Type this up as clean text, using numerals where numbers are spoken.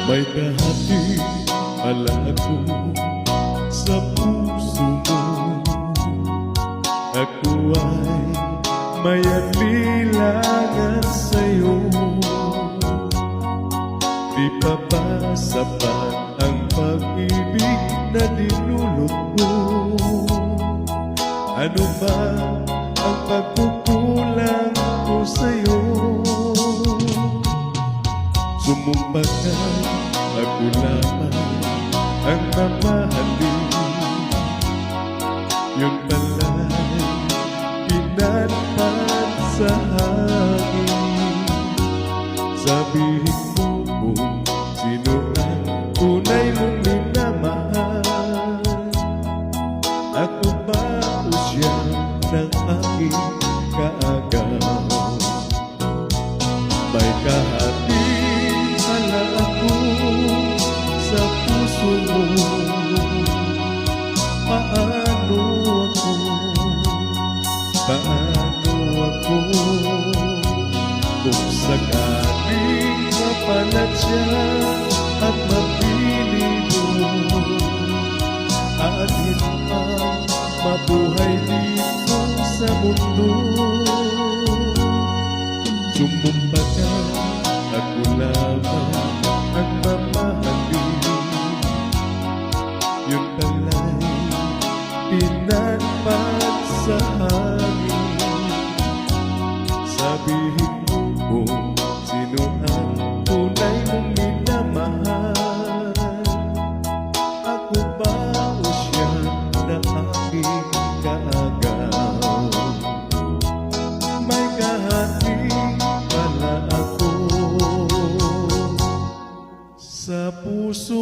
May kahati pala ako sa puso mo. Ako ay may alilangan sa'yo. Di pa ba sapat ang pag-ibig na dinulot mo? Ano ba ang pagkukulang ko sa'yo? Sumumpa ka, ako lamang ang mamahalin. Yun pala'y pinatpat sa hangin. Sabihin mo kung sino ang tunay mong minamahal. Ako ba o siya ng aking kaagaw? May kahati pala ako sa puso mo. Paano ako kung sakaling mapalatya at mapili mo? Alin ang mabuhay dito sa mundo? Sumumpa ka, ako lamang ang mamahalin. Yun pala'y pinatpat sa hangin. Sabihin mo kung sino ang tunay mong minamahal. Ako ba o siya na aking kaagaw? May kahati pala ako sa puso